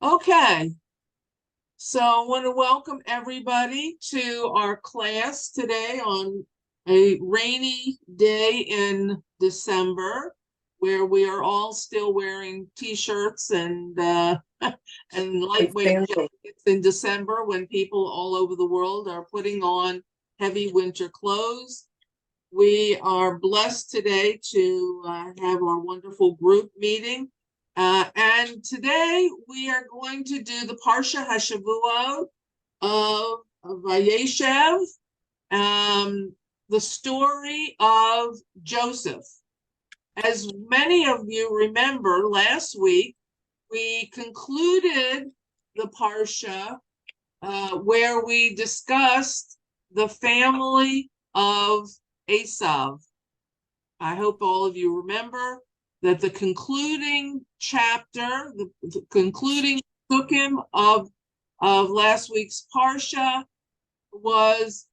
Okay, so I want to welcome everybody to our class today on a rainy day in December, where we are all still wearing t-shirts and and lightweight jackets in December when people all over the world are putting on heavy winter clothes. We are blessed today to have our wonderful group meeting. And today we are going to do the Parsha Hashavuot of Vayeshev, the story of Joseph. As many of you remember, last week we concluded the Parsha where we discussed the family of Esav. I hope all of you remember that the concluding chapter, the concluding psukim of last week's Parsha was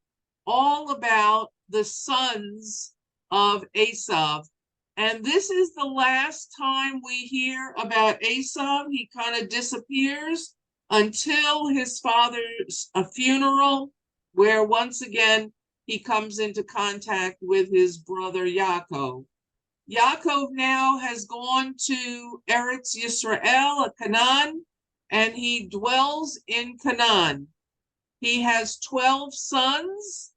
all about the sons of Esav. And this is the last time we hear about Esav. He kind of disappears until his father's funeral, where once again he comes into contact with his brother Yaakov. Yaakov now has gone to Eretz Yisrael, Canaan, and he dwells in Canaan. He has 12 sons,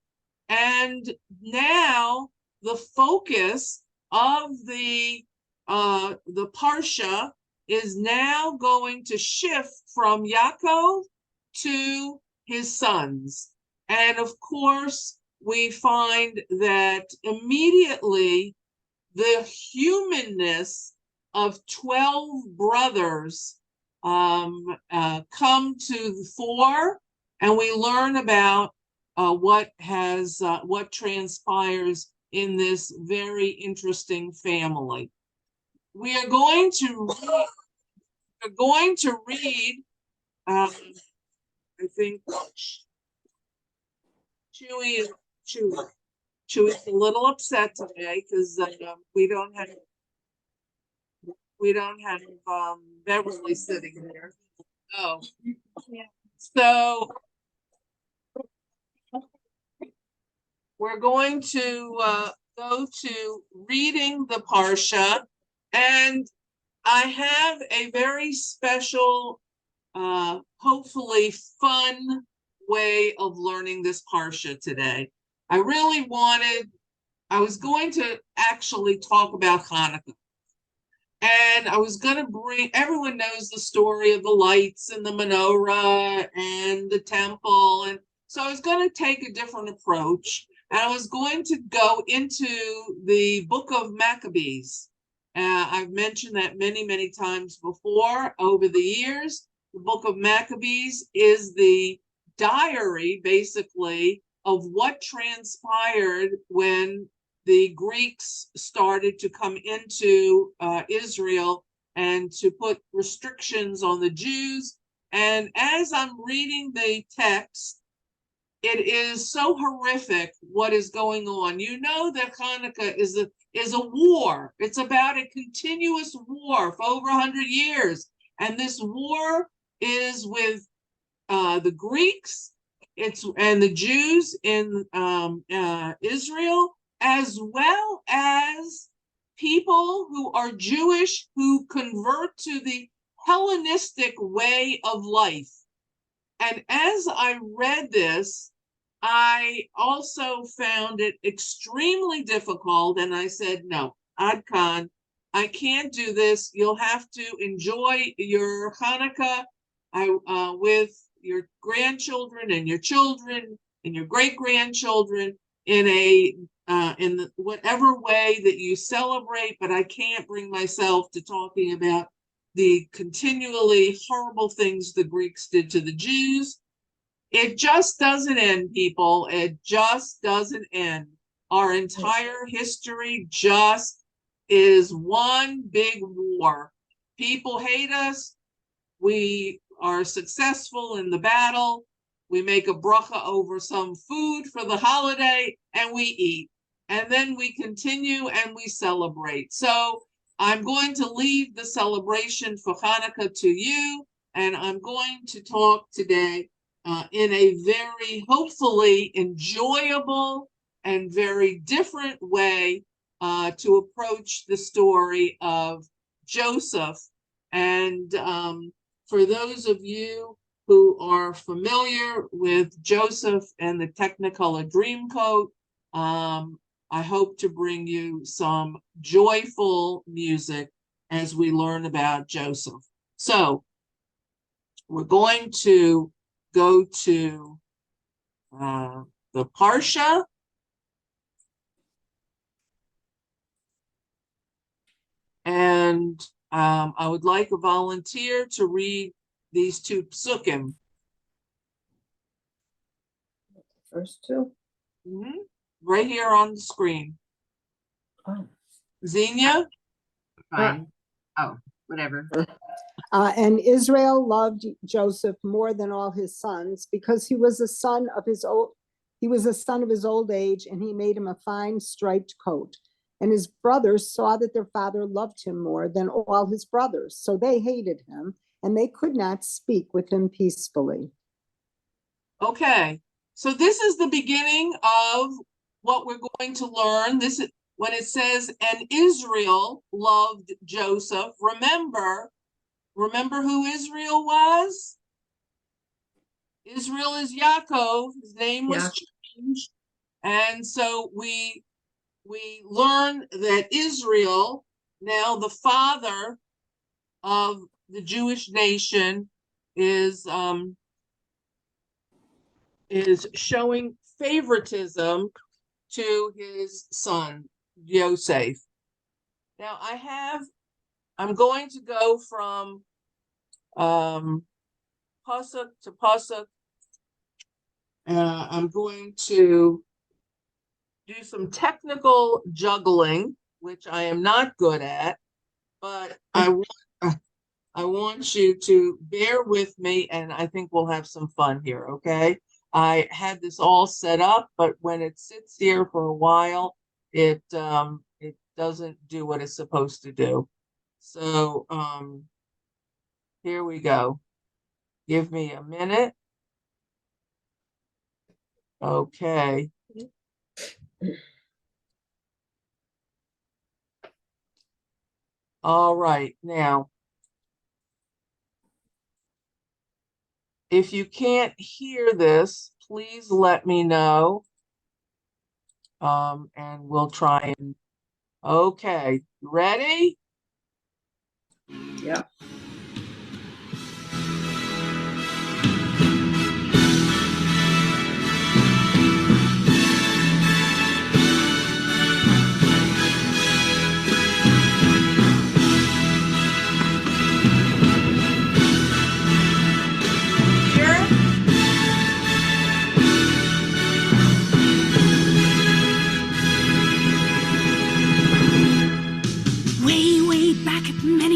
and now the focus of the Parsha is now going to shift from Yaakov to his sons. And of course, we find that immediately the humanness of 12 brothers come to the fore, and we learn about what transpires in this very interesting family. We are going to read. I think Chewy's a little upset today because we don't have Beverly sitting there. Oh, so we're going to go to reading the Parsha, and I have a very special, hopefully fun way of learning this Parsha today. I was going to actually talk about Hanukkah. And I was going to everyone knows the story of the lights and the menorah and the temple. And so I was going to take a different approach. And I was going to go into the book of Maccabees. I've mentioned that many, many times before over the years. The book of Maccabees is the diary, basically, of what transpired when the Greeks started to come into Israel and to put restrictions on the Jews. And as I'm reading the text, it is so horrific what is going on. You know that Hanukkah is a war. It's about a continuous war for over 100 years. And this war is with the Greeks, and the Jews in Israel, as well as people who are Jewish who convert to the Hellenistic way of life. And as I read this, I also found it extremely difficult, and I said, no, Ad Khan, I can't do this. You'll have to enjoy your Hanukkah with your grandchildren and your children and your great-grandchildren in whatever way that you celebrate, but I can't bring myself to talking about the continually horrible things the Greeks did to the Jews. It just doesn't end, people. It just doesn't end. Our entire history just is one big war. People hate us. We are successful in the battle. We make a bracha over some food for the holiday and we eat. And then we continue and we celebrate. So I'm going to leave the celebration for Hanukkah to you, and I'm going to talk today in a very hopefully enjoyable and very different way to approach the story of Joseph. And for those of you who are familiar with Joseph and the Technicolor Dreamcoat, I hope to bring you some joyful music as we learn about Joseph. So we're going to go to the Parsha. And I would like a volunteer to read these two psukim. First two? Right here on the screen. Oh. Xenia? Fine. Oh, whatever. And Israel loved Joseph more than all his sons because he was a son of his old age, and he made him a fine striped coat. And his brothers saw that their father loved him more than all his brothers, so they hated him, and they could not speak with him peacefully. Okay, so this is the beginning of what we're going to learn. This is when it says, and Israel loved Joseph. Remember who Israel was? Israel is Yaakov. His name was changed. And so we learn that Israel, now the father of the Jewish nation, is showing favoritism to his son, Yosef. Now I'm going to go from pasuk to pasuk. I'm going to do some technical juggling, which I am not good at, but I want you to bear with me, and I think we'll have some fun here, okay? I had this all set up, but when it sits here for a while, it doesn't do what it's supposed to do. So here we go. Give me a minute. Okay. All right, now, if you can't hear this, please let me know. And we'll try and, okay, ready? Yeah.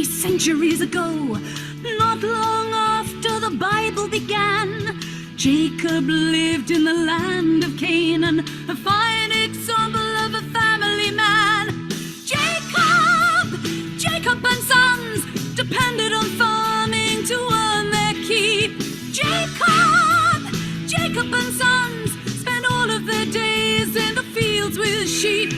Centuries ago, not long after the Bible began, Jacob lived in the land of Canaan, a fine example of a family man. Jacob and sons depended on farming to earn their keep. Jacob and sons spent all of their days in the fields with sheep.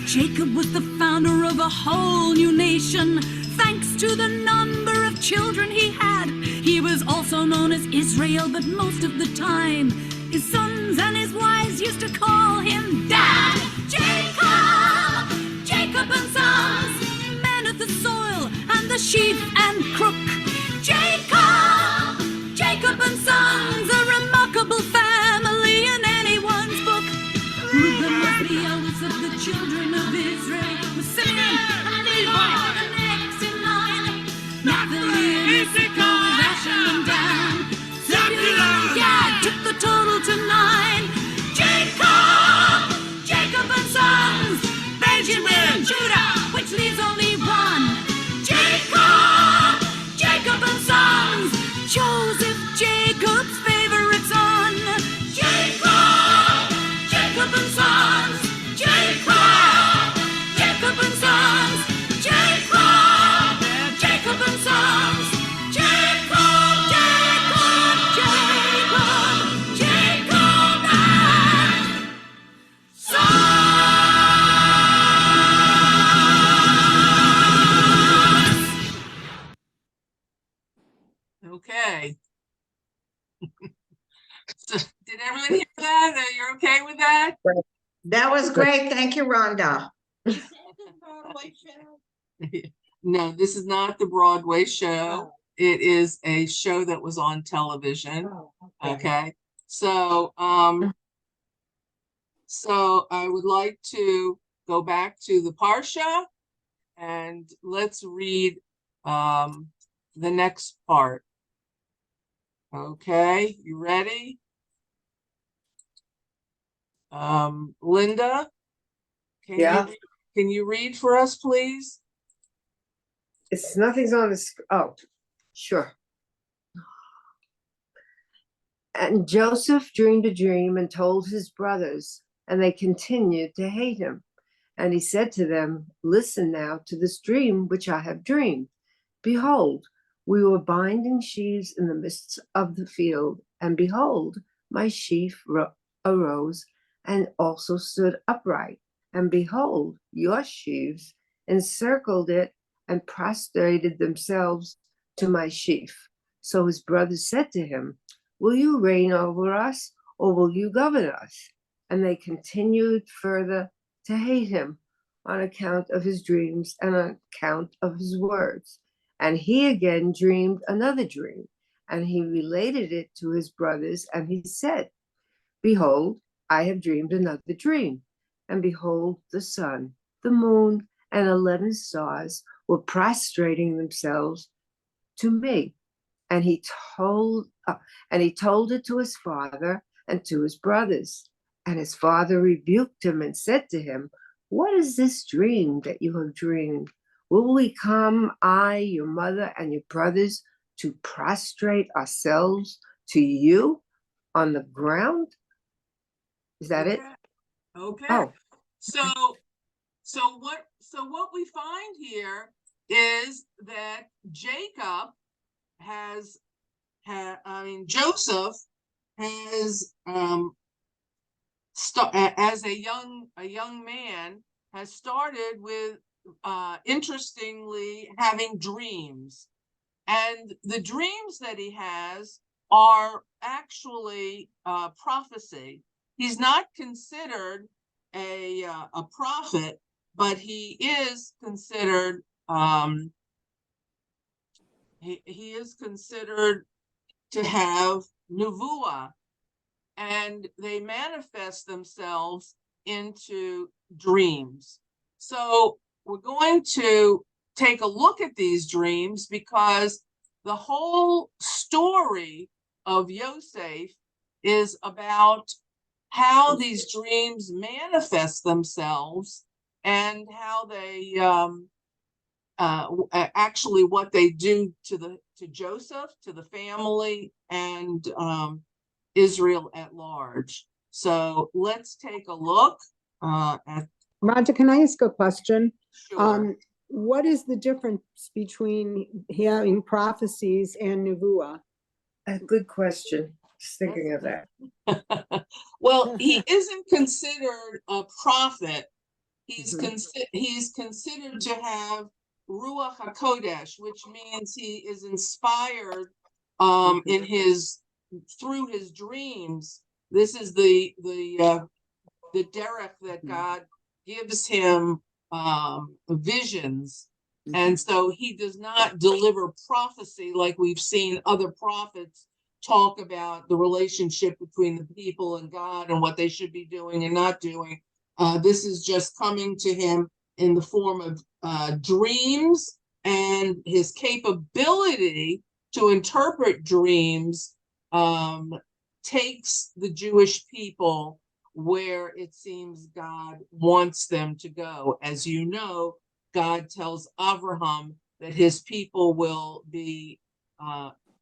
Jacob was the founder of a whole new nation, thanks to the number of children he had. He was also known as Israel, but most of the time, his sons and his wives used to call him Dad. Jacob and sons, men of the soil and the sheep and crook. Jacob and sons, a remarkable family in anyone's book. Reuben was the eldest of the children of Israel, with Simeon and Levi, the next in line. Naphtali and Issachar, with Asher and Dan. Zebulun and Gad took the total to 9. Jacob and sons, Benjamin, Judah, which leaves only one. Jacob Okay. So, did everyone hear that? Are you okay with that? That was great. Thank you, Rhonda. No, this is not the Broadway show. It is a show that was on television. Okay, so so I would like to go back to the Parsha and let's read the next part. Okay, you ready? Linda, can Yeah. can you read for us, please? It's nothing's on the oh, sure. And Joseph dreamed a dream and told his brothers, and they continued to hate him. And he said to them, listen now to this dream which I have dreamed. Behold, we were binding sheaves in the midst of the field, and behold, my sheaf arose and also stood upright. And behold, your sheaves encircled it and prostrated themselves to my sheaf. So his brothers said to him, will you reign over us, or will you govern us? And they continued further to hate him on account of his dreams and on account of his words. And he again dreamed another dream, and he related it to his brothers, and he said, behold, I have dreamed another dream. And behold, the sun, the moon, and 11 stars were prostrating themselves to me. And he told it to his father and to his brothers. And his father rebuked him and said to him, what is this dream that you have dreamed? Will we come, I, your mother, and your brothers, to prostrate ourselves to you on the ground? Is that it? Okay. Oh. So what we find here is that Jacob Joseph has as a young man has started with interestingly having dreams, and the dreams that he has are actually prophecy. He's not considered a prophet, but he is considered he is considered to have nevuah, and they manifest themselves into dreams. So we're going to take a look at these dreams because the whole story of Yosef is about how these dreams manifest themselves and how they actually what they do to Joseph, to the family, and Israel at large. So let's take a look at. Rhonda, can I ask a question? Sure. What is the difference between having prophecies and nevuah? A good question. Just thinking of that. Well, he isn't considered a prophet. He's considered to have Ruach HaKodesh, which means he is inspired in through his dreams. This is the derech that God gives him visions, and so he does not deliver prophecy like we've seen other prophets talk about the relationship between the people and God and what they should be doing and not doing. This is just coming to him in the form of dreams, and his capability to interpret dreams takes the Jewish people where it seems God wants them to go. As you know, God tells Abraham that his people will be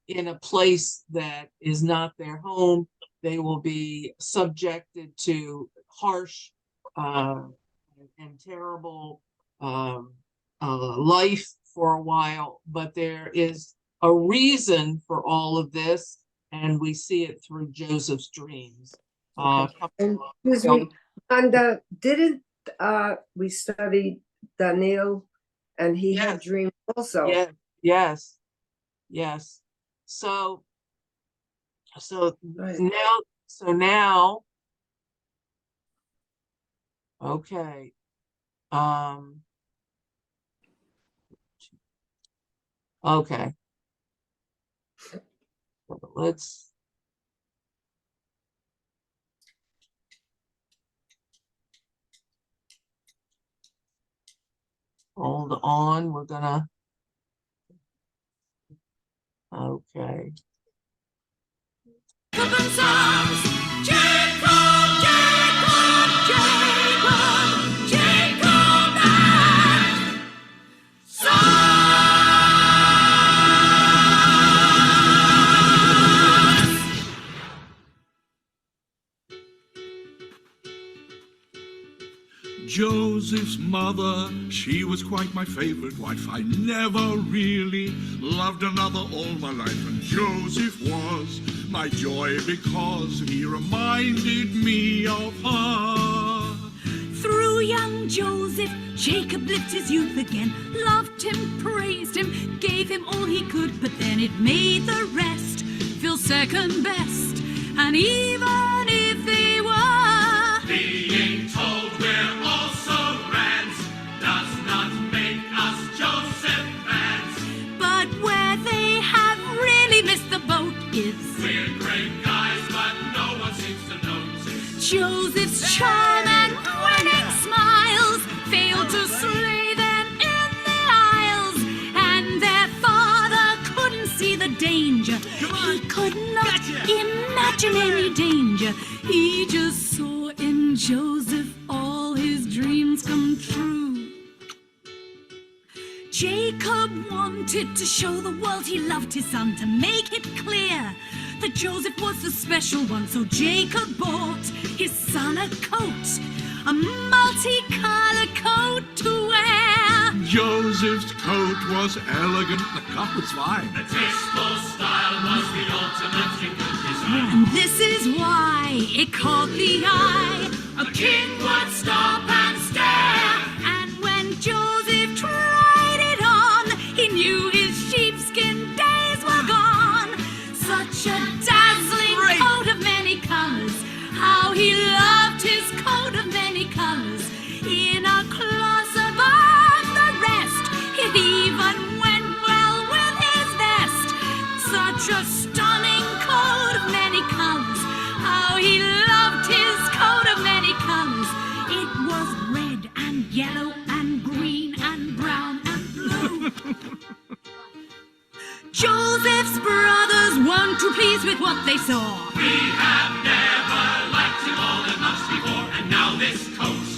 in a place that is not their home. They will be subjected to harsh and terrible life for a while, but there is a reason for all of this, and we see it through Joseph's dreams. And excuse me, and didn't we study Daniel, and he had Yes. dreams also? Yes. So Right. now, okay. Okay. Let's. Hold on, we're gonna. Okay. Jacob and Sons. Jacob, Jacob, Jacob, Jacob and Sons. Joseph's mother, she was quite my favorite wife. I never really loved another all my life. And Joseph was my joy because he reminded me of her. Through young Joseph, Jacob lived his youth again, loved him, praised him, gave him all he could, but then it made the rest feel second best. And even if they were being told we're also rats does not make us Joseph fans. but where they have really missed the boat is We're great guys, but no one seems to notice. Joseph's charm and winning smiles failed to slay them in the aisles, and their father couldn't see the danger. He could not imagine any danger. He just saw in Joseph all his dreams come true. Jacob wanted to show the world he loved his son, to make it clear that Joseph was the special one. So Jacob bought his son a coat, a multicolored coat to wear. Joseph's coat was elegant, the cut was fine. The tasteful style was the ultimate in good design. And this is why it caught the eye. A king would stop and stare, and when Joseph tried it on, he knew his sheepskin days were gone. Such a dazzling coat of many colors, how he loved his coat of many colors. In a class above the rest, it even went well with his vest. Such a stunning coat of many colors, how he loved his coat of many colors. It was red and yellow and green and brown and blue. Joseph's brothers weren't too pleased with what they saw. We have never liked him all that much before, and now this coat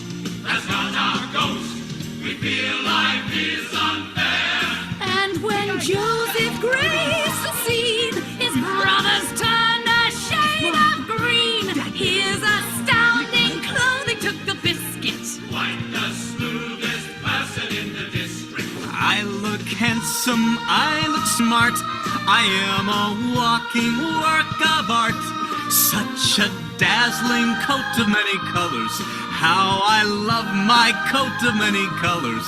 has got our ghost. We feel life is unfair. And when Joseph graced the scene, his brothers turned a shade of green. His astounding clothing took the biscuit. Quite the smoothest person in the district. I look handsome, I look smart, I am a walking work of art. Such a dazzling coat of many colors, how I love my coat of many colors.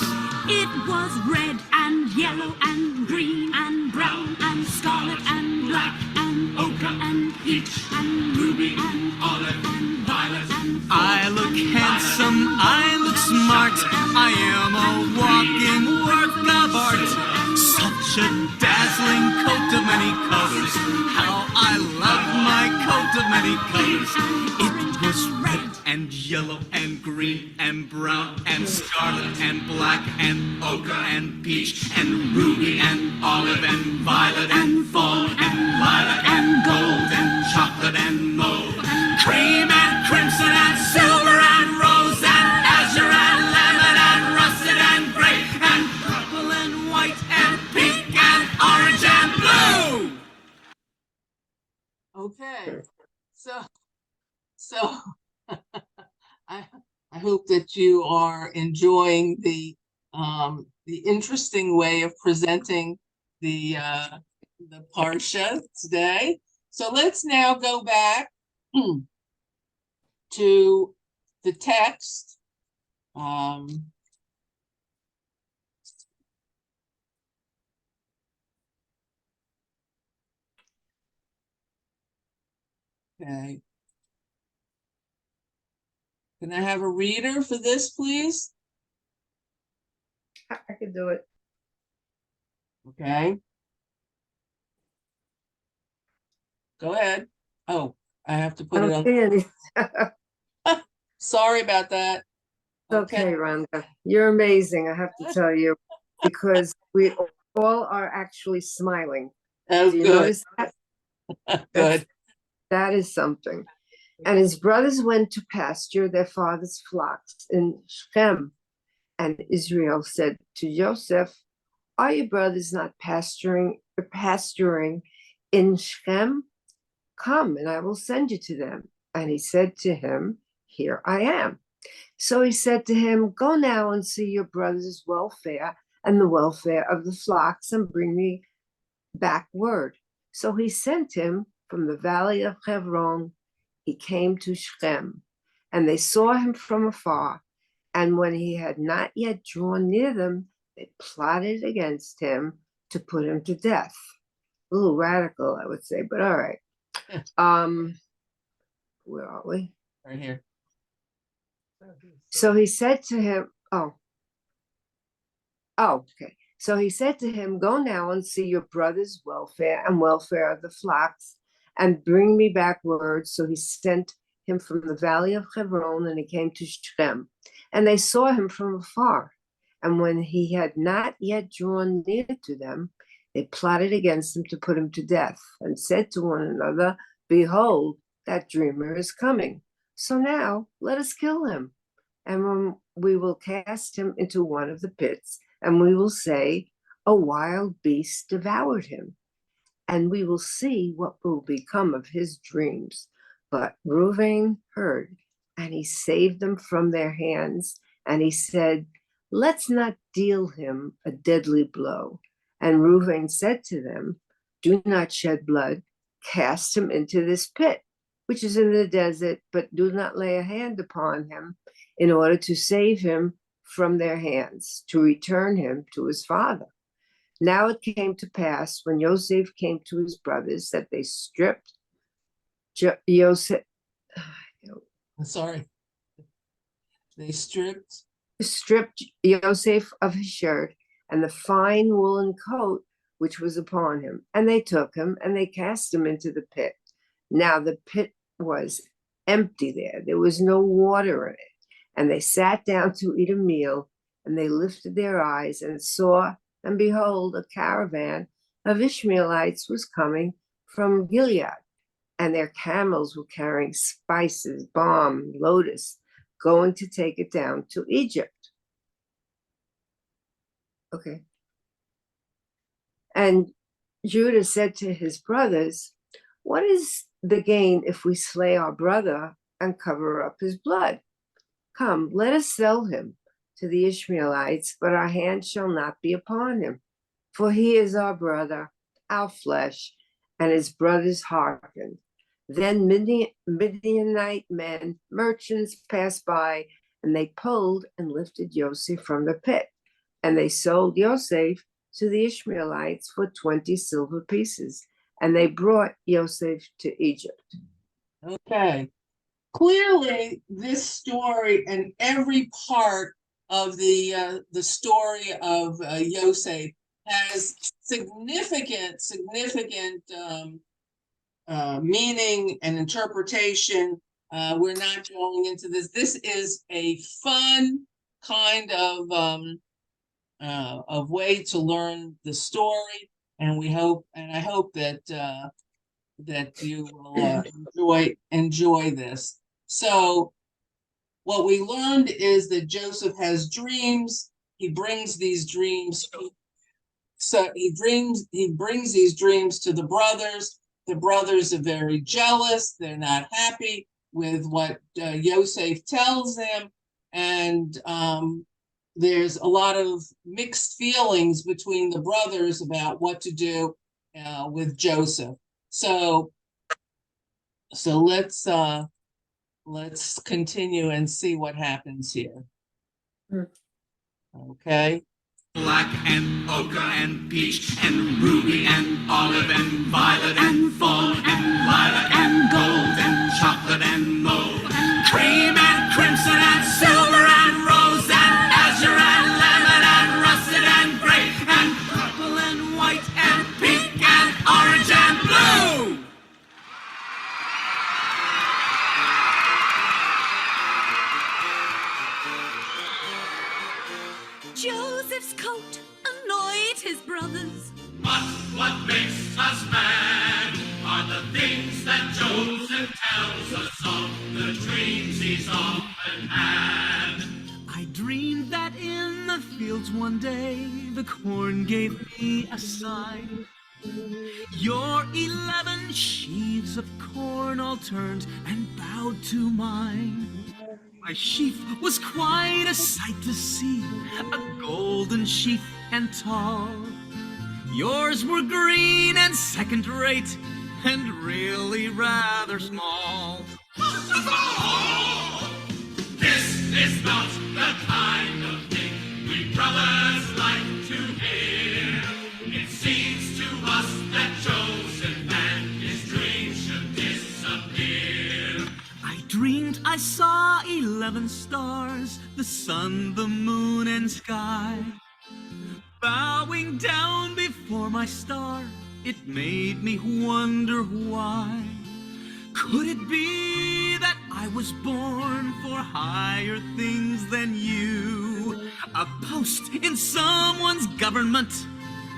It was red and yellow and green and brown and scarlet and black and ochre and peach and ruby and olive and violet and I look handsome, I look smart, I am a walking work of art. Such a dazzling coat of many colors, how I love my coat of many colors. It was red and yellow and green and brown and scarlet and black and ochre and peach and ruby and olive and violet and fawn and lilac and gold and chocolate and mauve, cream and crimson and silver and rose and azure and lemon and russet and gray and purple and white and pink and orange and blue. Okay, so I hope that you are enjoying the interesting way of presenting the Parsha today. So let's now go back to the text. Okay. Can I have a reader for this, please? I could do it. Okay. Go ahead. Oh, I have to I put it don't on. see any. Sorry about that. Okay, Rhonda, you're amazing, I have to tell you, because we all are actually smiling. Oh, Do you good, notice that? good. That is something. And his brothers went to pasture their father's flocks in Shechem. And Israel said to Joseph, "Are your brothers not pasturing in Shechem? Come, and I will send you to them." And he said to him, "Here I am." So he said to him, "Go now and see your brother's welfare and the welfare of the flocks, and bring me back word." So he sent him from the valley of Hebron. He came to Shechem, and they saw him from afar. And when he had not yet drawn near them, they plotted against him to put him to death. A little radical, I would say, but all right. Where are we? Right here. So he said to him, okay. So he said to him, "Go now and see your brother's welfare and welfare of the flocks, and bring me back word." So he sent him from the valley of Hebron, and he came to Shechem. And they saw him from afar. And when he had not yet drawn near to them, they plotted against him to put him to death, and said to one another, "Behold, that dreamer is coming. So now let us kill him, and we will cast him into one of the pits, and we will say, a wild beast devoured him, and we will see what will become of his dreams." But Reuben heard, and he saved them from their hands, and he said, "Let's not deal him a deadly blow." And Reuben said to them, "Do not shed blood, cast him into this pit, which is in the desert, but do not lay a hand upon him, in order to save him from their hands, to return him to his father." Now it came to pass, when Joseph came to his brothers, that they stripped Joseph, Sorry. They stripped. Joseph of his shirt and the fine woolen coat which was upon him. And they took him and they cast him into the pit. Now the pit was empty there. There was no water in it. And they sat down to eat a meal, and they lifted their eyes and saw, and behold, a caravan of Ishmaelites was coming from Gilead, and their camels were carrying spices, balm, lotus, going to take it down to Egypt. Okay. And Judah said to his brothers, "What is the gain if we slay our brother and cover up his blood? Come, let us sell him to the Ishmaelites, but our hand shall not be upon him. For he is our brother, our flesh." And his brothers hearkened. Then Midianite men, merchants, passed by, and they pulled and lifted Joseph from the pit. And they sold Joseph to the Ishmaelites for 20 silver pieces. And they brought Joseph to Egypt. Okay. Clearly, this story and every part of the story of Yosef has significant meaning and interpretation. We're not going into this. This is a fun kind of way to learn the story, and I hope that that you will enjoy this. So what we learned is that Joseph has dreams. He brings these dreams. So he brings these dreams to the brothers. The brothers are very jealous. They're not happy with what Yosef tells them. And there's a lot of mixed feelings between the brothers about what to do with Joseph. So let's continue and see what happens here. Okay. Black and ochre and peach and ruby and olive and violet and fawn and lilac and gold and makes us mad are the things that Joseph tells us of, the dreams he's often had. I dreamed that in the fields one day the corn gave me a sign. Your 11 sheaves of corn all turned and bowed to mine. My sheaf was quite a sight to see, a golden sheaf and tall. Yours were green and second rate, and really rather small. This is not the kind of thing we brothers like to hear. It seems to us that Joseph and his dreams should disappear. I dreamed I saw 11 stars, the sun, the moon, and sky. Bowing down before my star, it made me wonder why. Could it be that I was born for higher things than you? A post in someone's government,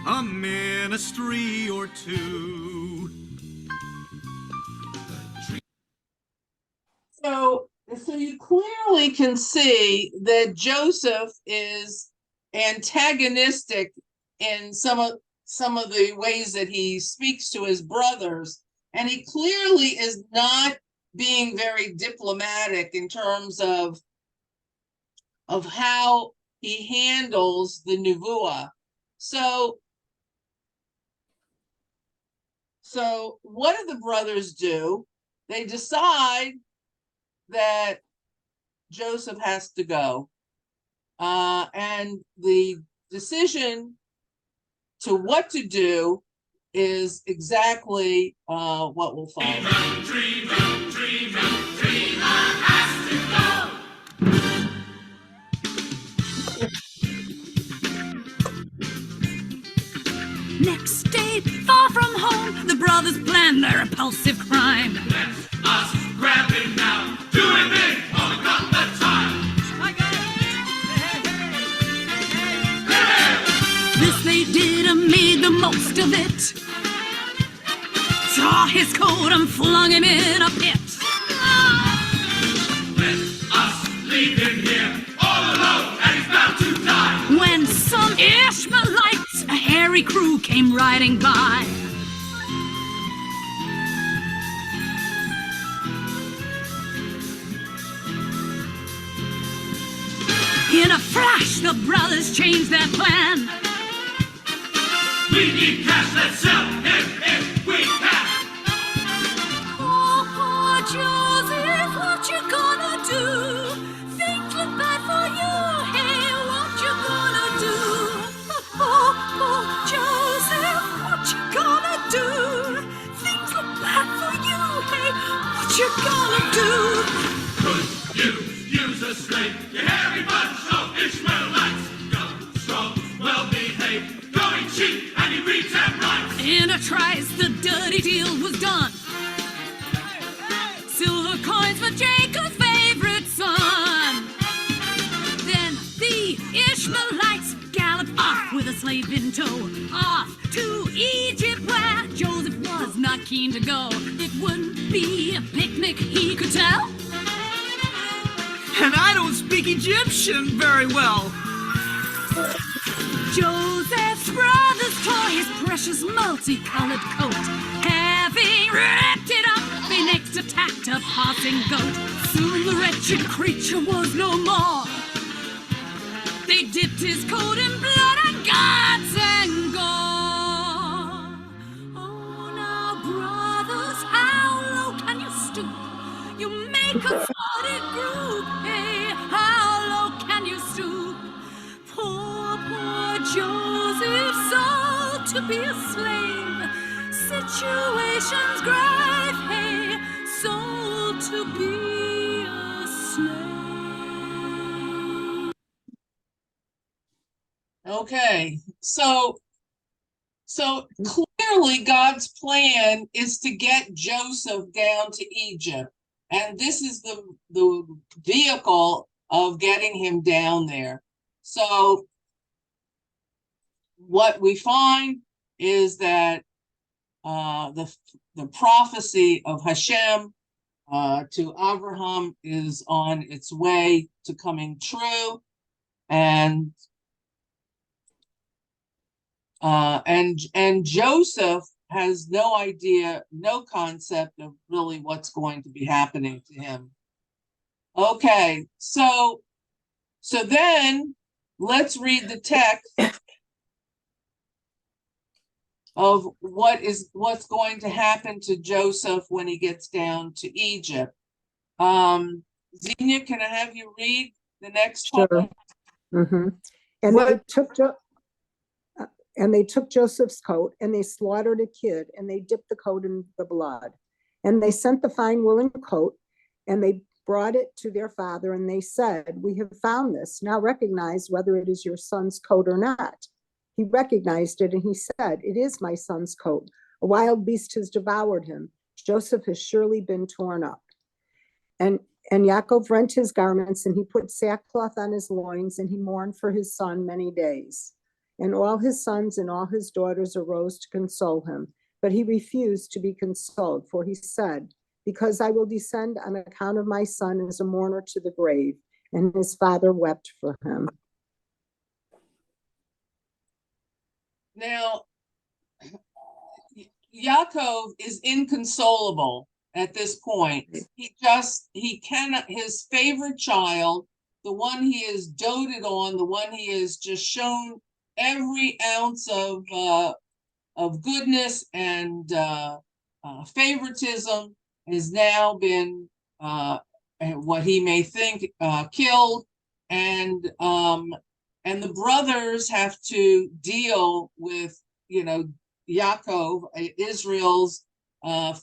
a ministry or two. So you clearly can see that Joseph is antagonistic in some of the ways that he speaks to his brothers, and he clearly is not being very diplomatic in terms of how he handles the nevuah. So what do the brothers do? They decide that Joseph has to go. And the decision to what to do is exactly what we'll follow. Dreamer has to go. Next day, far from home, the brothers plan their repulsive crime. Let us grab him now, do him in, or we got the time. This they did and made the most of it. Tore his coat and flung him in a pit. Let us leave him here, all alone, and he's bound to die. When some Ishmaelites, a hairy crew, came riding by. In a flash, the brothers changed their plan. We need cash, let's sell him if we can. Oh, poor Joseph, what you gonna do? Things look bad for you, hey, what you gonna do? Oh, poor Joseph, what you gonna do? Things look bad for you, hey, what you gonna do? Could you use a slave, you hairy bunch of Ishmaelites? Young, strong, well-behaved, going cheap, and he reads and writes. In a trice, the dirty deal was done. Silver coins for Jacob's favorite son. Then the Ishmaelites galloped off with a slave in tow, off to Egypt where Joseph was not keen to go. It wouldn't be a picnic, he could tell. And I don't speak Egyptian very well. Joseph's brothers tore his precious multicolored coat. Having ripped it up, they next attacked a passing goat. Soon the wretched creature was no more. They dipped his coat in blood and guts and gore. Oh, now, brothers, how low can you stoop? You make a spotted group. Hey, how low can you stoop? Poor Joseph, sold to be a slave. Situation's grave. Hey, sold to be a slave. Okay, so clearly God's plan is to get Joseph down to Egypt, and this is the vehicle of getting him down there. So what we find is that the prophecy of Hashem to Abraham is on its way to coming true, and Joseph has no idea, no concept of really what's going to be happening to him. Okay, so then let's read the text of what's going to happen to Joseph when he gets down to Egypt. Xenia, can I have you read the next part? Sure. And they took Joseph's coat, and they slaughtered a kid, and they dipped the coat in the blood. And they sent the fine woolen coat, and they brought it to their father, and they said, "We have found this. Now recognize whether it is your son's coat or not." He recognized it, and he said, "It is my son's coat. A wild beast has devoured him. Joseph has surely been torn up." And Yaakov rent his garments, and he put sackcloth on his loins, and he mourned for his son many days. And all his sons and all his daughters arose to console him, but he refused to be consoled, for he said, "Because I will descend on account of my son as a mourner to the grave." And his father wept for him. Now, Yaakov is inconsolable at this point. He cannot, his favorite child, the one he has doted on, the one he has just shown every ounce of goodness and favoritism, has now been what he may think killed, and the brothers have to deal with, Yaakov, Israel's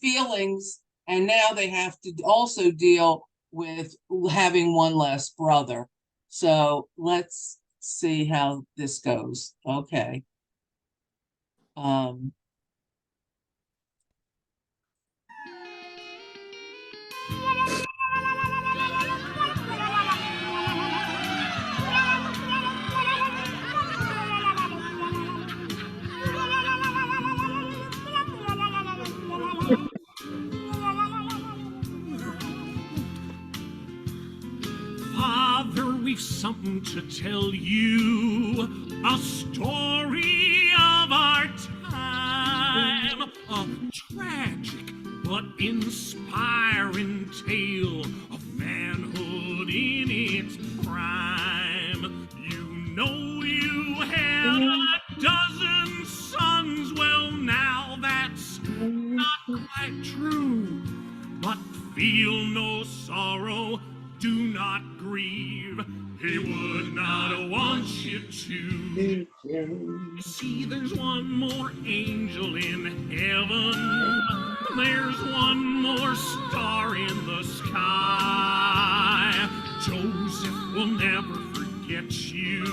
feelings, and now they have to also deal with having one less brother. So let's see how this goes. Okay. Father, we've something to tell you, a story of our time, a tragic but inspiring tale of manhood in its prime. You know you had a dozen sons, well now that's not quite true, but feel no sorrow, do not grieve, he would not want you to. You see, there's one more angel in heaven, there's one more star in the sky. Joseph will never forget you.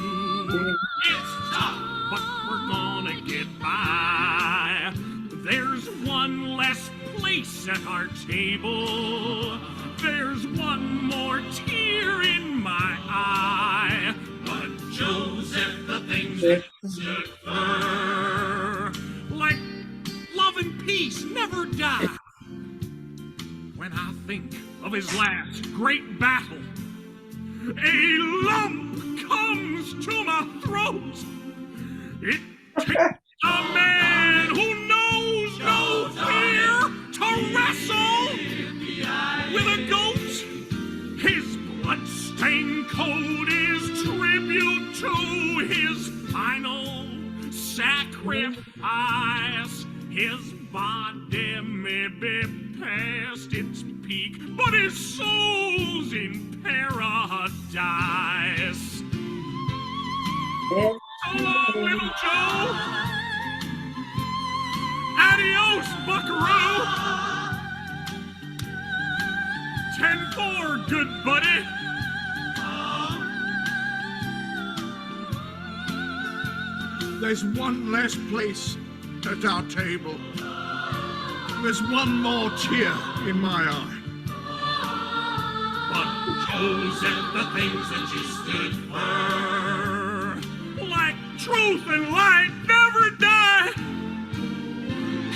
It's tough, but we're gonna get by. There's one less place at our table, there's one more tear in my eye, but Joseph, the things that stood for, like love and peace, never die. When I think of his last great battle, a lump comes to my throat. It takes a man who knows no fear to wrestle with a goat. His blood-stained coat is tribute to his final sacrifice. His body may be past its peak, but his soul's in paradise. So long, little Joe. Adios, buckaroo. 10-4, good buddy. There's one less place at our table. There's one more tear in my eye. But Joseph, the things that you stood for, like truth and light, never die.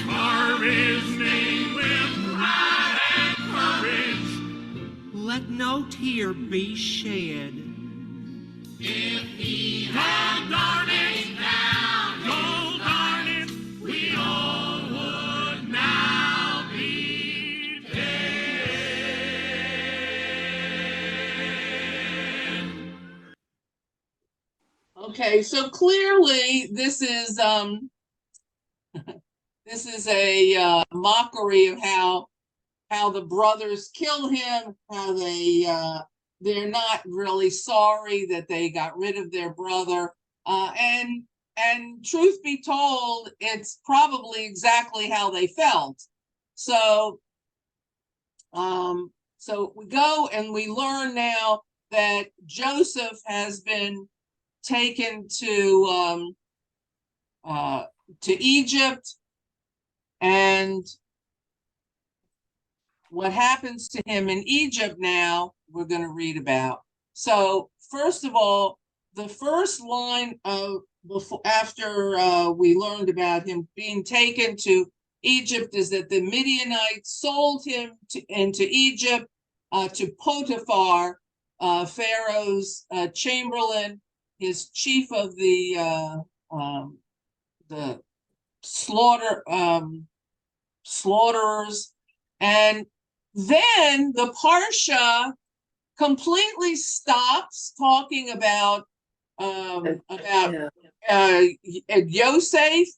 Carve his name with pride and courage. Let no tear be shed. If he had darn it down, oh darn it, we all would now be dead. Okay, so clearly this is this is a mockery of how the brothers kill him, how they're not really sorry that they got rid of their brother. And truth be told, it's probably exactly how they felt. So, so we go and we learn now that Joseph has been taken to Egypt, and what happens to him in Egypt now, we're going to read about. So first of all, the first line of after we learned about him being taken to Egypt is that the Midianites sold him into Egypt to Potiphar, Pharaoh's chamberlain, his chief of the slaughterers. And then the Parsha completely stops talking about Yosef,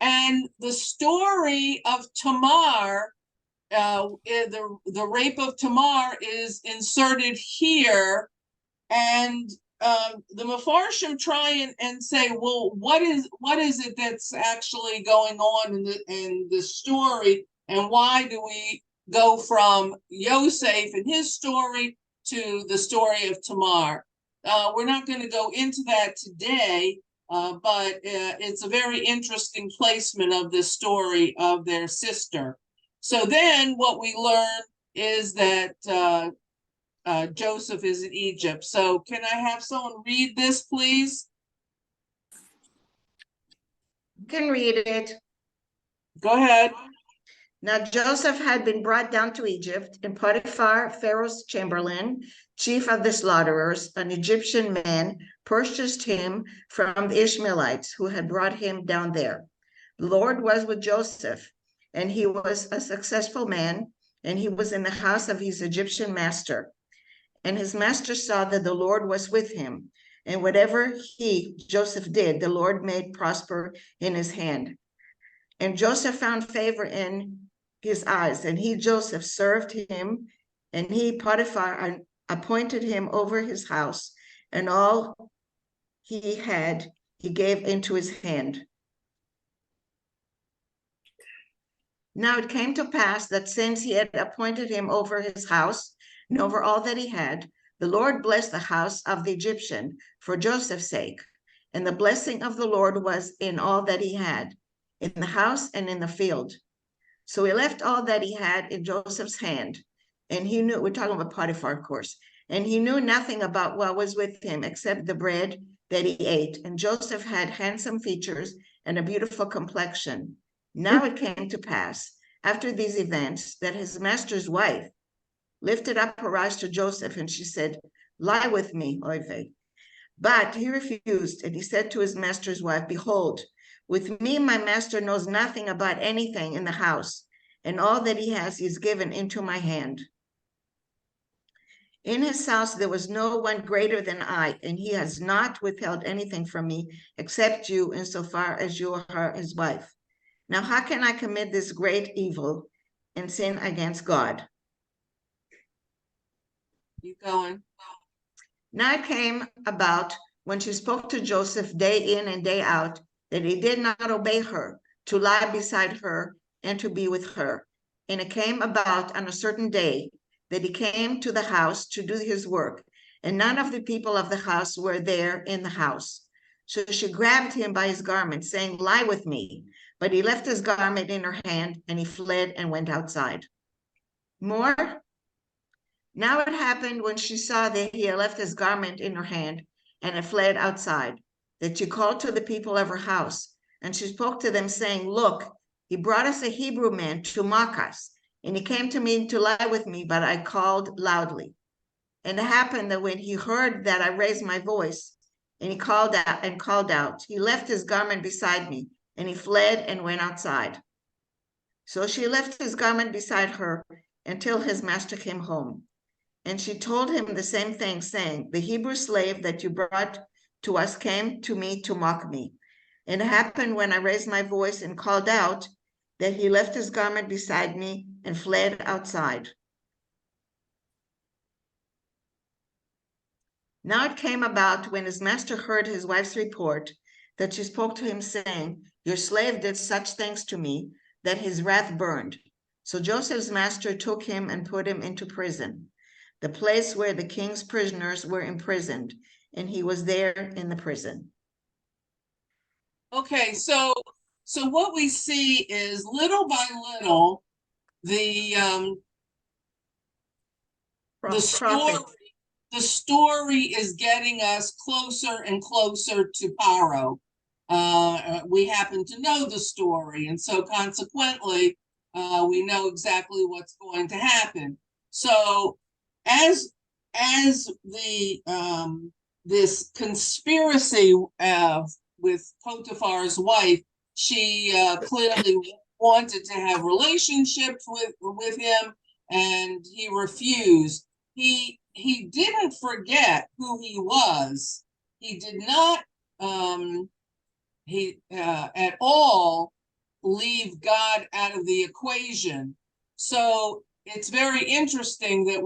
and the story of Tamar, the rape of Tamar, is inserted here, and the Mefarshim try and say, well, what is it that's actually going on in the story, and why do we go from Yosef and his story to the story of Tamar? We're not going to go into that today, but it's a very interesting placement of the story of their sister. So then what we learn is that Joseph is in Egypt. So can I have someone read this, please? You can read it. Go ahead. Now Joseph had been brought down to Egypt, and Potiphar, Pharaoh's chamberlain, chief of the slaughterers, an Egyptian man, purchased him from the Ishmaelites who had brought him down there. The Lord was with Joseph, and he was a successful man, and he was in the house of his Egyptian master. And his master saw that the Lord was with him, and whatever Joseph did, the Lord made prosper in his hand. And Joseph found favor in his eyes, and Joseph, served him, and Potiphar, appointed him over his house, and all he had, he gave into his hand. Now it came to pass that since he had appointed him over his house, and over all that he had, the Lord blessed the house of the Egyptian for Joseph's sake. And the blessing of the Lord was in all that he had, in the house and in the field. So he left all that he had in Joseph's hand. And he knew, we're talking about Potiphar, of course, and he knew nothing about what was with him except the bread that he ate. And Joseph had handsome features and a beautiful complexion. Now it came to pass, after these events, that his master's wife lifted up her eyes to Joseph, and she said, "Lie with me, Oive." But he refused, and he said to his master's wife, "Behold, with me my master knows nothing about anything in the house, and all that he has is given into my hand. In his house there was no one greater than I, and he has not withheld anything from me except you, insofar as you are his wife. Now how can I commit this great evil and sin against God?" Keep going. Now it came about, when she spoke to Joseph day in and day out, that he did not obey her, to lie beside her and to be with her. And it came about on a certain day that he came to the house to do his work, and none of the people of the house were there in the house. So she grabbed him by his garment, saying, "Lie with me." But he left his garment in her hand, and he fled and went outside. More? Now it happened, when she saw that he had left his garment in her hand and had fled outside, that she called to the people of her house, and she spoke to them, saying, "Look, He brought us a Hebrew man to mock us, and he came to me to lie with me, but I called loudly. And it happened that when he heard that I raised my voice, and he called out, he left his garment beside me, and he fled and went outside. So she left his garment beside her until his master came home. And she told him the same thing, saying, the Hebrew slave that you brought to us came to me to mock me. And it happened when I raised my voice and called out that he left his garment beside me and fled outside. Now it came about when his master heard his wife's report that she spoke to him, saying, your slave did such things to me, that his wrath burned. So Joseph's master took him and put him into prison, the place where the king's prisoners were imprisoned, and he was there in the prison. Okay, so what we see is little by little, the Prophet. the story is getting us closer and closer to Paro. We happen to know the story, and so consequently, we know exactly what's going to happen. So, as the this conspiracy with Potiphar's wife, she clearly wanted to have relationships with him, and he refused. He didn't forget who he was. He did not at all leave God out of the equation. So it's very interesting that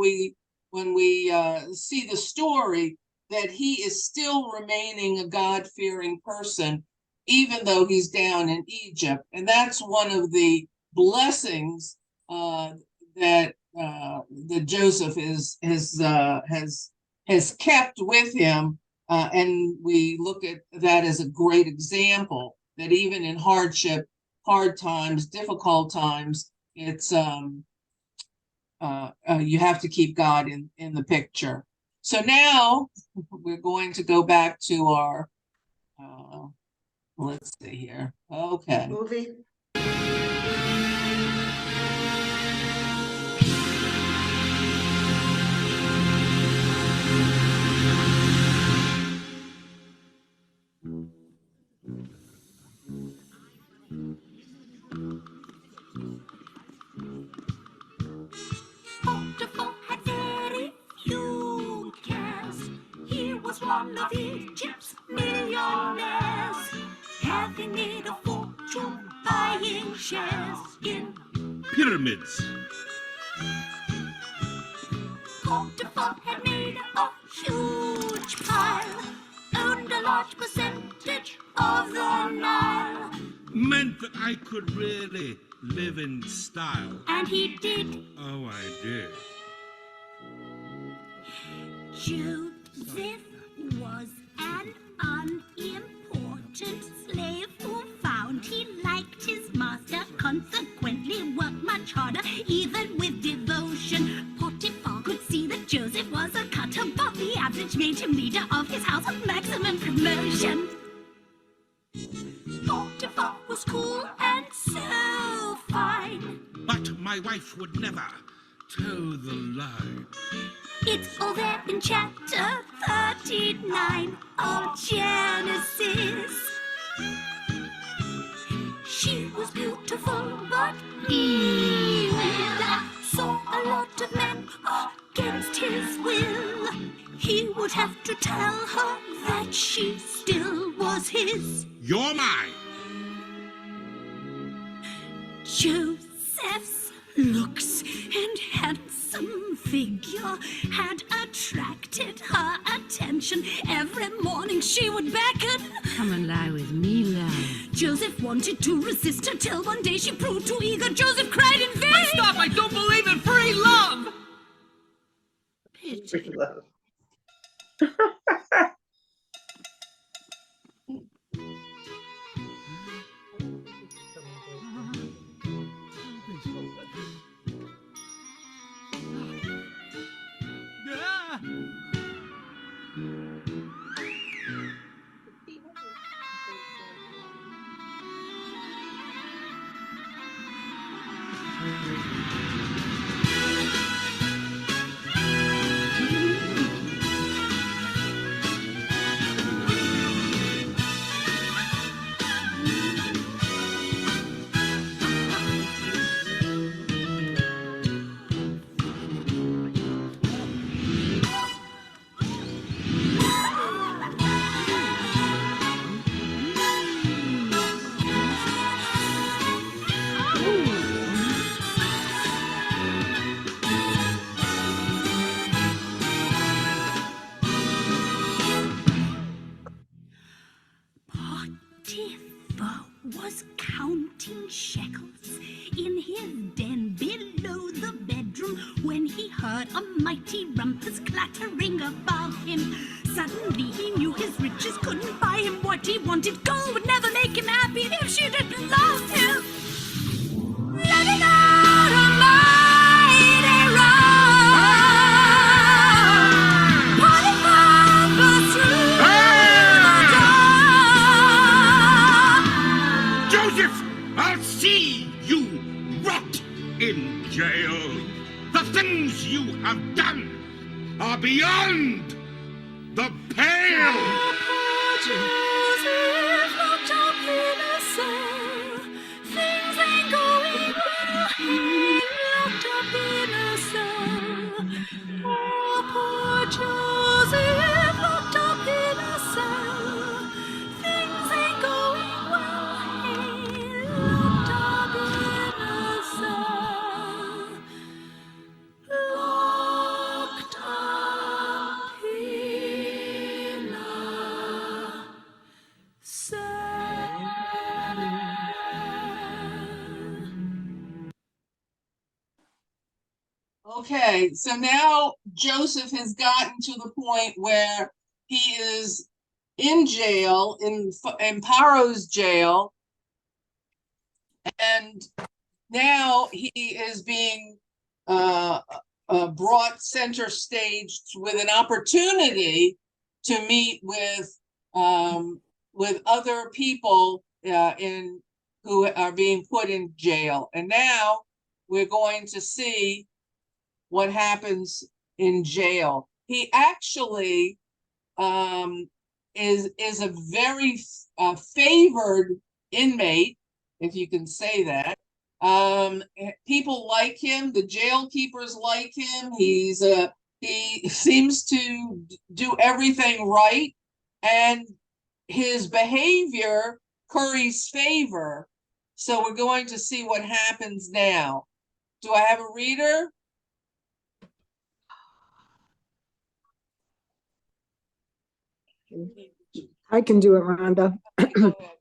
when we see the story, that he is still remaining a God-fearing person, even though he's down in Egypt. And that's one of the blessings that Joseph has kept with him, and we look at that as a great example, that even in hardship, hard times, difficult times, it's you have to keep God in the picture. So now we're going to go back to our let's see here. Okay. Movie. Potiphar had very few cares. He was one of Egypt's millionaires, having made a fortune buying shares in Pyramids. Potiphar had made a huge pile, owned a large percentage of the Nile, Meant that I could really live in style. and he did. Oh, I did. Joseph was an unimportant slave who found he liked his master, consequently worked much harder, even with devotion. Potiphar could see that Joseph was a cut above the average, made him leader of his house with maximum promotion. Potiphar was cool and so fine. But my wife would never toe the line. It's all there in chapter 39 of Genesis. She was beautiful but evil, saw a lot of men against his will. He would have to tell her that she still was his. You're mine. Joseph's looks and handsome figure had attracted her attention. Every morning she would beckon. Come and lie with me, love. Joseph wanted to resist her till one day she proved too eager. Joseph cried in vain. Stop! I don't believe in free love! Free love. Ah! Potiphar was counting shekels in his den below the bedroom when he heard a mighty rumpus clattering above him. Suddenly he knew his riches couldn't buy him what he wanted. Gold would never make him happy if she didn't love him. Letting out a mighty roar. Potiphar burst through the door. Joseph, I'll see you rot in jail. The things you have done are beyond the pale. Joseph locked up in a cell. Things ain't going well. He locked up in a cell. Oh, poor Joseph locked up in a cell. Things ain't going well. He locked up in a cell. Locked up in a Okay, so now Joseph has gotten to the point where he is in jail, in Paro's jail, and now he is being brought center stage with an opportunity to meet with other people who are being put in jail. And now we're going to see what happens in jail. He actually is a very favored inmate, if you can say that. People like him, the jail keepers like him. He seems to do everything right, and his behavior curries favor. So we're going to see what happens now. Do I have a reader? I can do it, Rhonda. Go ahead.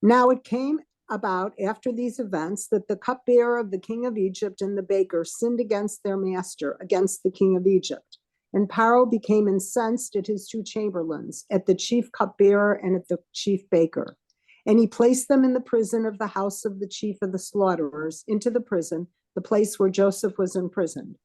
Now it came about after these events that the cupbearer of the king of Egypt and the baker sinned against their master, against the king of Egypt. And Paro became incensed at his two chamberlains, at the chief cupbearer and at the chief baker. And he placed them in the prison of the house of the chief of the slaughterers, into the prison, the place where Joseph was imprisoned.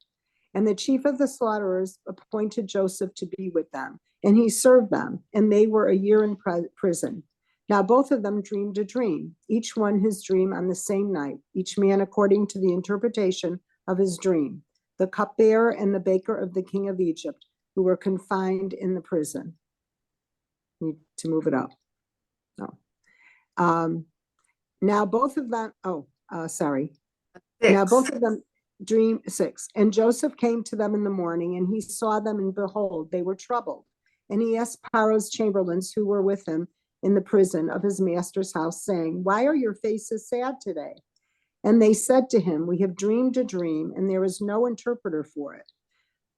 And the chief of the slaughterers appointed Joseph to be with them, and he served them, and they were a year in prison. Now both of them dreamed a dream, each one his dream on the same night, each man according to the interpretation of his dream, the cupbearer and the baker of the king of Egypt, who were confined in the prison. Need to move it up. No. Now both of them, sorry. Now both of them, dream 6. And Joseph came to them in the morning, and he saw them, and behold, they were troubled. And he asked Paro's chamberlains who were with him in the prison of his master's house, saying, "Why are your faces sad today?" And they said to him, "We have dreamed a dream, and there is no interpreter for it."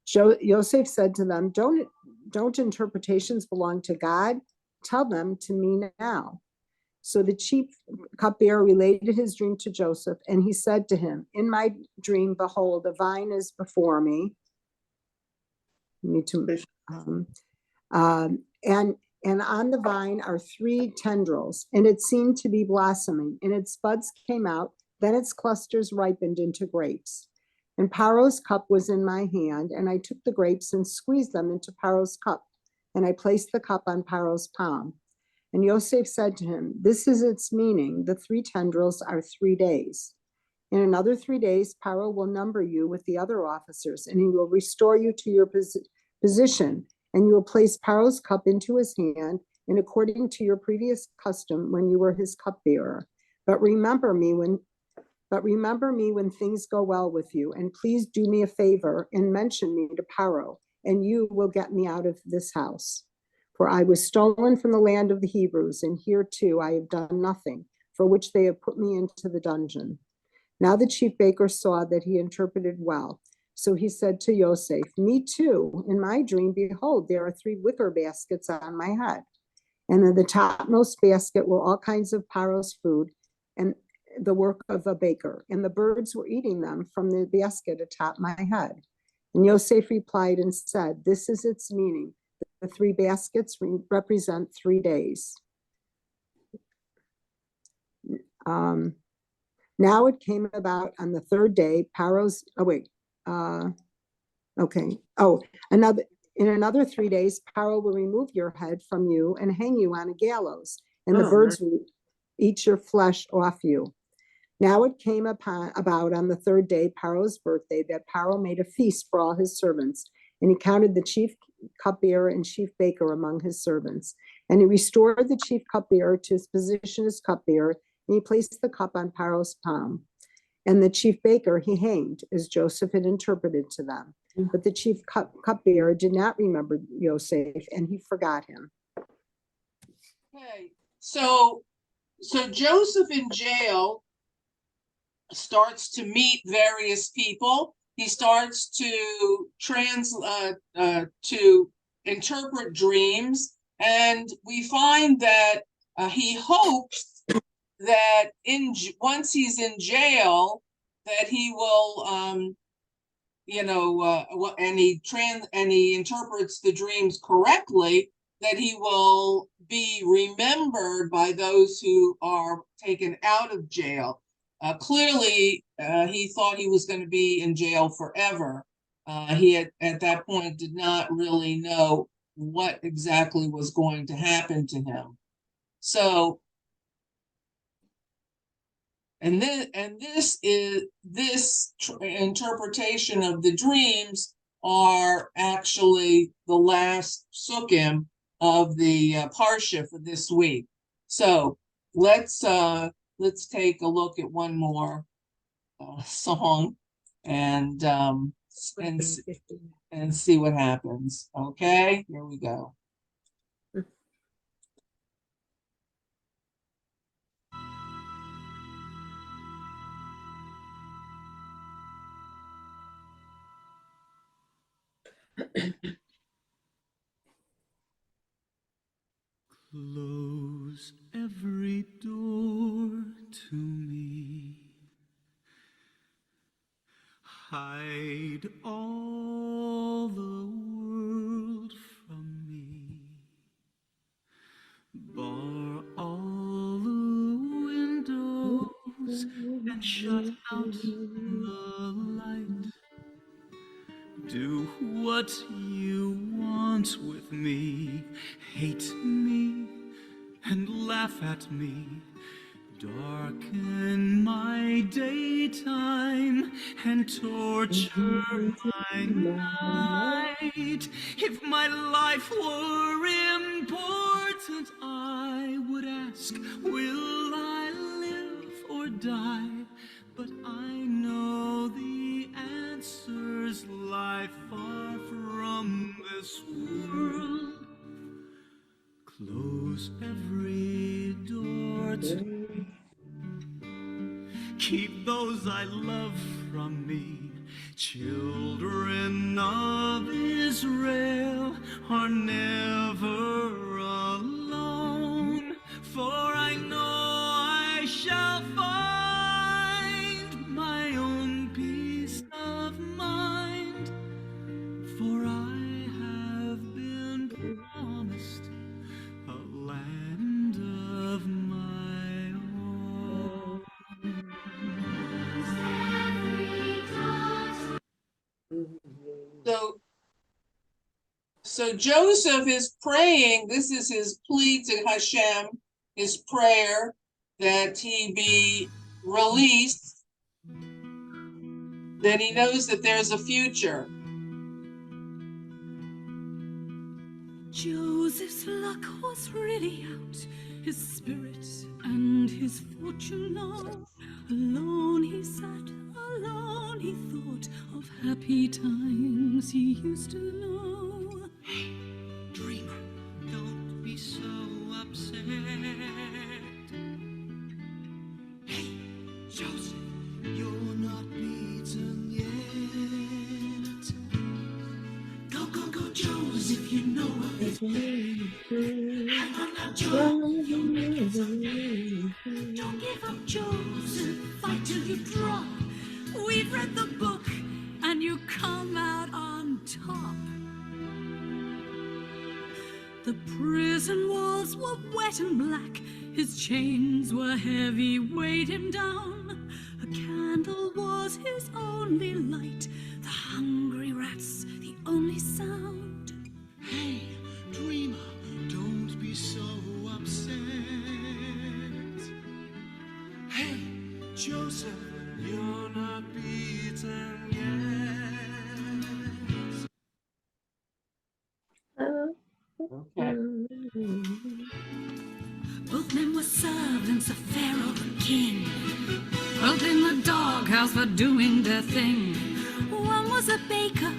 Joseph said to them, Don't interpretations belong to God? Tell them to me now. So the chief cupbearer related his dream to Joseph, and he said to him, "In my dream, behold, a vine is before me." And on the vine are 3 tendrils, and it seemed to be blossoming, and its buds came out, then its clusters ripened into grapes. And Paro's cup was in my hand, and I took the grapes and squeezed them into Paro's cup, and I placed the cup on Paro's palm. And Yosef said to him, "This is its meaning. The 3 tendrils are 3 days. In another 3 days, Paro will number you with the other officers, and he will restore you to your position, and you will place Paro's cup into his hand, and according to your previous custom when you were his cupbearer. But remember me when things go well with you, and please do me a favor and mention me to Paro, and you will get me out of this house. For I was stolen from the land of the Hebrews, and here too I have done nothing. for which they have put me into the dungeon. Now the chief baker saw that he interpreted well. So he said to Yosef, me too. In my dream, behold, there are 3 wicker baskets on my head. And in the topmost basket were all kinds of Paro's food and the work of a baker. And the birds were eating them from the basket atop my head. And Yosef replied and said, this is its meaning. The 3 baskets represent 3 days. Now it came about on the 3rd day, Paro's, in another 3 days, Paro will remove your head from you and hang you on a gallows, and the birds will eat your flesh off you. Now it came about on the 3rd day, Paro's birthday, that Paro made a feast for all his servants, and he counted the chief cupbearer and chief baker among his servants. And he restored the chief cupbearer to his position as cupbearer, and he placed the cup on Paro's palm. And the chief baker he hanged, as Joseph had interpreted to them. But the chief cupbearer did not remember Yosef, and he forgot him. Okay, so Joseph in jail starts to meet various people. He starts to interpret dreams, and we find that he hopes that once he's in jail, that he will, and he interprets the dreams correctly, that he will be remembered by those who are taken out of jail. Clearly, he thought he was going to be in jail forever. He at that point did not really know what exactly was going to happen to him. So, this interpretation of the dreams are actually the last sukkim of the parsha for this week. So let's take a look at one more song and see what happens. Okay, here we go. Close every door to me. Hide all the world from me. Bar all the windows and shut out the light. Do what you want with me. Hate me and laugh at me. Darken my daytime and torture my night. If my life were important, I would ask, will I live or die? But I know the answers lie far from this world. Close every door to me. Keep those I love from me. Children of Israel are never alone, for I know I shall find my own peace of mind, for I have been promised a land of my own. So Joseph is praying. This is his plea to Hashem, his prayer that he be released, that he knows that there's a future. Joseph's luck was really out, his spirit and his fortune low. Alone he sat, alone he thought of happy times he used to know. Hey, dreamer, don't be so upset. you're not beaten yet. Go, go, go, Joseph, you know what this hang on now, Joseph, you'll make it someday. Don't give up, Joseph, fight till you drop. We've read the book, and you come out on top. The prison walls were wet and black, his chains were heavy, weighed him down. A candle was his only light, the hungry rats the only sound. Hey, dreamer, don't be so upset. Hey, Joseph, you're not beaten yet. Okay. Both men were servants of Pharaoh the king, both in the doghouse for doing their thing. One was a baker,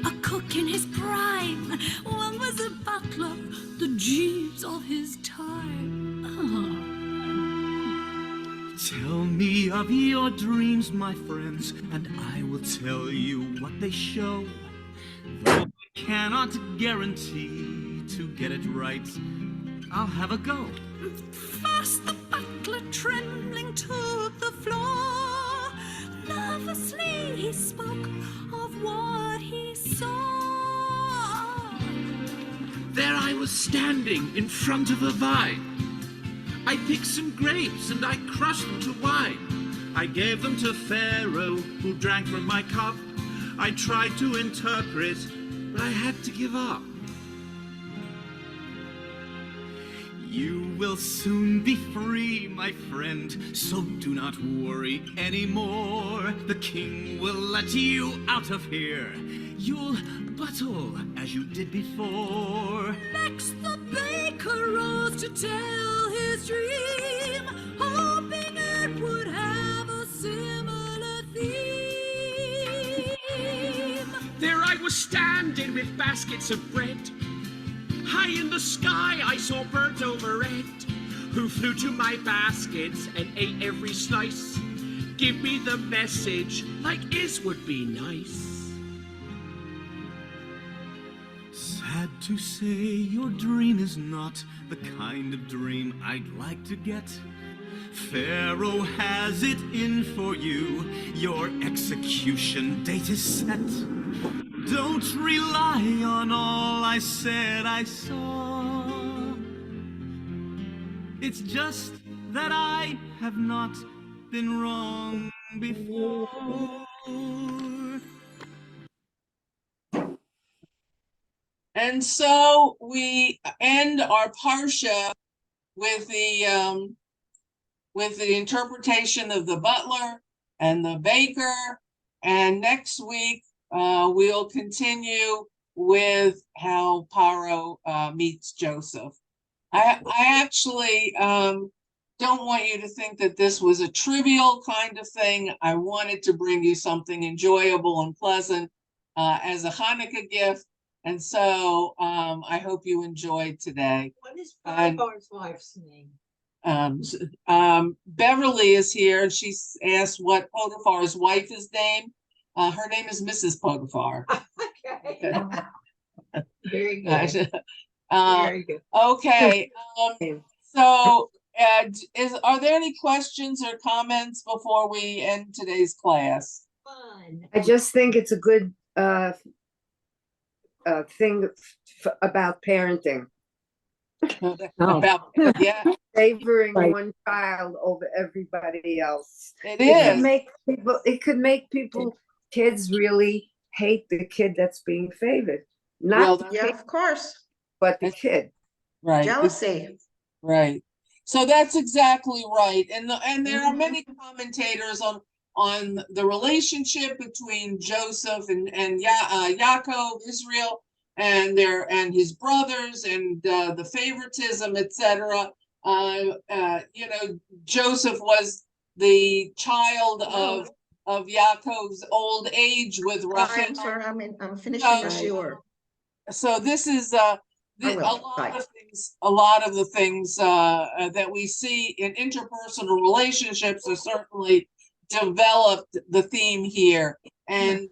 a cook in his prime. One was a butler, the Jeeves of his time. Tell me of your dreams, my friends, and I will tell you what they show. Though I cannot guarantee to get it right, I'll have a go. First the butler trembling took the floor. Nervously he spoke of what he saw. There I was standing in front of a vine. I picked some grapes and I crushed them to wine. I gave them to Pharaoh, who drank from my cup. I tried to interpret, but I had to give up. You will soon be free, my friend, so do not worry anymore. The king will let you out of here. You'll buttle as you did before. Next the baker rose to tell his dream, hoping it would have a similar theme. There I was standing with baskets of bread. High in the sky I saw birds overhead, who flew to my baskets and ate every slice. Give me the message like is would be nice. Sad to say, your dream is not the kind of dream I'd like to get. Pharaoh has it in for you. Your execution date is set. Don't rely on all I said I saw. It's just that I have not been wrong before. And so we end our parsha with the interpretation of the butler and the baker. And next week we'll continue with how Paro meets Joseph. I actually don't want you to think that this was a trivial kind of thing. I wanted to bring you something enjoyable and pleasant as a Hanukkah gift. And so I hope you enjoyed today. What is Potiphar's wife's name? Beverly is here and she asked what Potiphar's wife's name. Her name is Mrs. Potiphar. Okay. Very good. Very good. Okay. So are there any questions or comments before we end today's class? Fun. I just think it's a good thing about parenting. About, yeah, Favoring Right. one child over everybody else. it It could make people, kids really hate the kid that's being favored. Not Well, the Yeah, kid, of course. but the kid. Right. Jealousy. Right. So that's exactly right. And there are many commentators on the relationship between Joseph and Yaakov, Israel, and his brothers, and the favoritism, etc. Joseph was the child of Yaakov's old age with I'm Rachel. sorry, I'm finishing the shiur. So this is a lot of the things that we see in interpersonal relationships are certainly developed the theme here. And,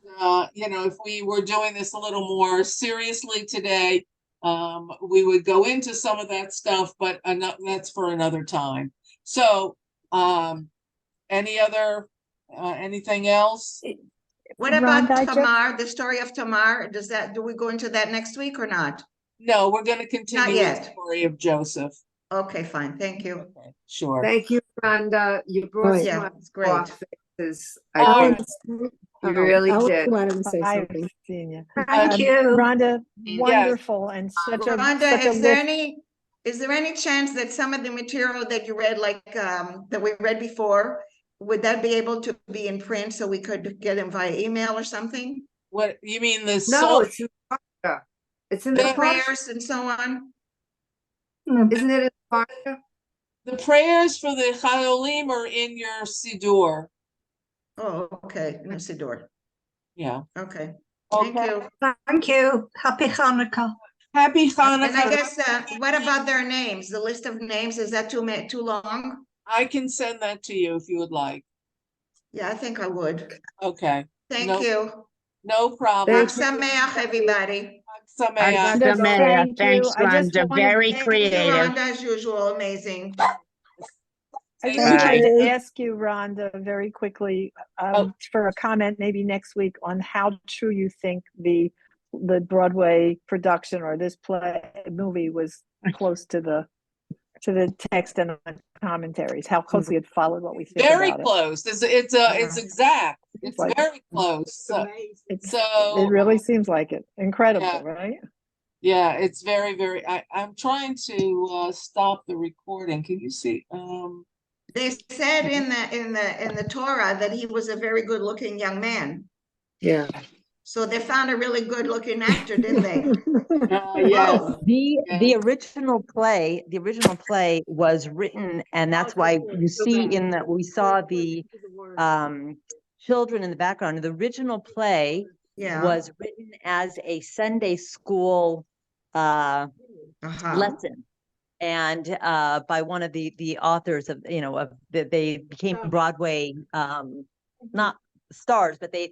you know, if we were doing this a little more seriously today, we would go into some of that stuff, but that's for another time. So, anything else? What about Rhonda, Tamar, the story of Tamar? Do we go into that next week or not? No, we're going to continue the yet. story of Joseph. Okay, fine. Thank you. Okay, sure. Thank you, Rhonda. You brought yeah, smile it's great. off faces. All right. You really Ellen did. wanted to say Bye, something. Senior. Thank you. Rhonda, Yes. wonderful and such a Rhonda, is lift. there any chance that some of the material that you read, like that we read before, would that be able to be in print so we could get them via email or something? What you mean the No, soul? it's in the Parsha. It's in the The Parsha. prayers and so on? Isn't it in the Parsha? The prayers for the Chayolim are in your Siddur. Oh, okay, in the Siddur. Yeah. Okay, thank Okay. you. Thank you. Happy Hanukkah. Happy And I Hanukkah. guess, what about their names? The list of names, is that too long? I can send that to you if you would like. Yeah, I think I would. Okay. Thank No- you. No problem. Chag Sameach, everybody. Sameach. Thank you. I just wanted, Thank you, Rhonda, as usual, amazing. I just Thank wanted you. to ask you, Rhonda, very quickly, for a comment maybe next week on how true you think the Broadway production or this movie was close to the text and the commentaries, how closely it followed what we think Very about close. It's exact. It's Like- very close. So, it. It so really seems like it. Incredible, Yeah. right? yeah, it's very. I'm trying to stop the recording. Can you see? They said in the Torah that he was a very good-looking young man. Yeah. So they found a really good-looking actor, didn't they? Yes. The original play was written, and that's why you see we saw the children in the background. The original play Yeah. was written as a Sunday school lesson, and by one of the authors of they became Broadway not stars, but they